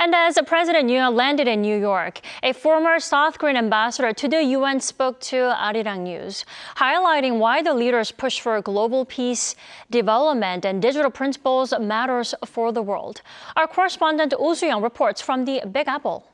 And as President Yoon landed in New York, a former South Korean ambassador to the UN spoke to Arirang, highlighting why the leaders push for global peace, development, and digital principles matters for the world. Our correspondent Oh Soo-young reports from the Big Apple.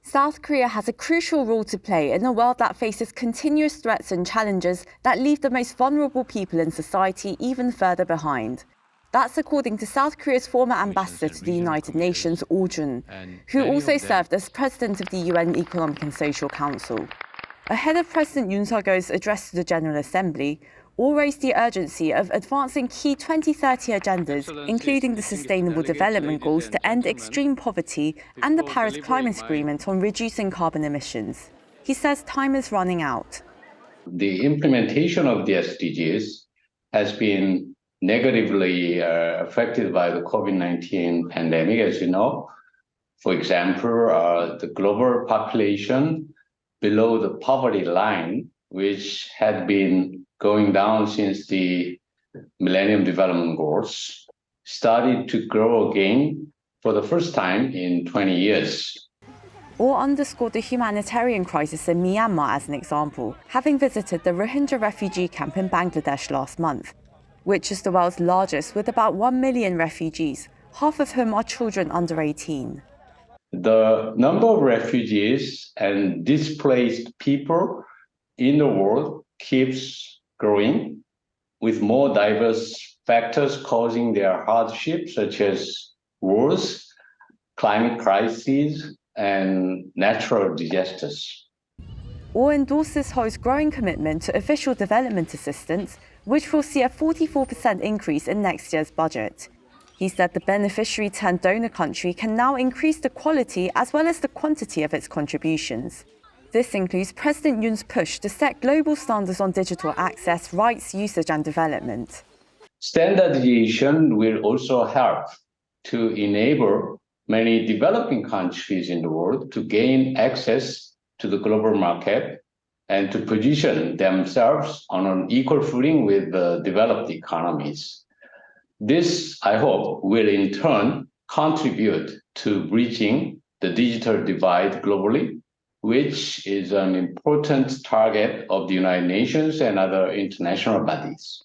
South Korea has a crucial role to play in a world that faces continuous threats and challenges that leave the most vulnerable people in society even further behind. That's according to South Korea's former ambassador to the United Nations, Joon, who also served as president of the UN Economic and Social Council. Ahead of President Yoon Suk Yeol's address to the General Assembly, all raised the urgency of advancing key 2030 agendas, including the Sustainable Development Goals to end extreme poverty and the Paris Climate Agreement on reducing carbon emissions. He says time is running out. The implementation of the SDGs has been negatively affected by the COVID-19 pandemic, as you know. For example, the global population below the poverty line, which had been going down since the Millennium Development Goals, started to grow again for the first time in 20 years. Or underscored the humanitarian crisis in Myanmar as an example, having visited the Rohingya refugee camp in Bangladesh last month, which is the world's largest with about 1 million refugees, half of whom are children under 18. The number of refugees and displaced people in the world keeps growing, with more diverse factors causing their hardship, such as wars, climate crises, and natural disasters. Or endorses Ho's growing commitment to official development assistance, which will see a 44% increase in next year's budget. He said the beneficiary-turned-donor country can now increase the quality as well as the quantity of its contributions. This includes President Yoon's push to set global standards on digital access, rights, usage, and development. Standardization will also help to enable many developing countries in the world to gain access to the global market and to position themselves on an equal footing with the developed economies. This, I hope, will in turn contribute to bridging the digital divide globally, which is an important target of the United Nations and other international bodies.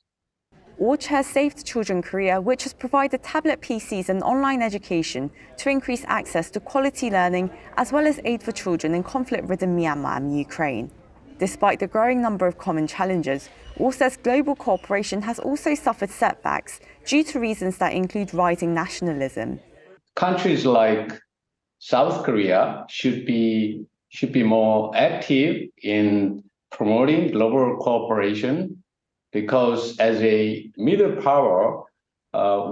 Or chairs Save the Children Korea, which has provided tablet PCs and online education to increase access to quality learning, as well as aid for children in conflict-ridden Myanmar and Ukraine. Despite the growing number of common challenges, Or says global cooperation has also suffered setbacks due to reasons that include rising nationalism. Countries like South Korea should be more active in promoting global cooperation, because as a middle power,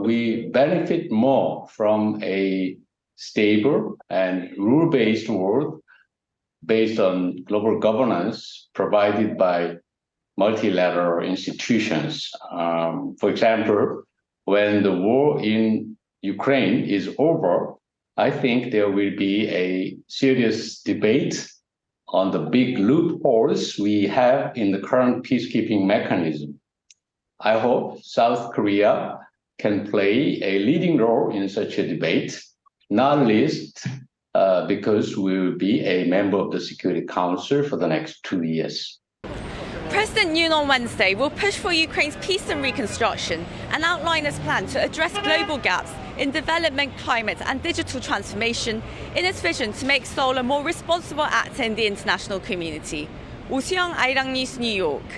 we benefit more from a stable and rule-based world based on global governance provided by multilateral institutions. For example, when the war in Ukraine is over, I think there will be a serious debate on the big loopholes we have in the current peacekeeping mechanism. I hope South Korea can play a leading role in such a debate, not least because we will be a member of the Security Council for the next 2 years. President Yoon on Wednesday will push for Ukraine's peace and reconstruction and outline his plan to address global gaps in development, climate and digital transformation in his vision to make Seoul a more responsible actor in the international community. Oh Soo-young, 아리랑뉴스, New York.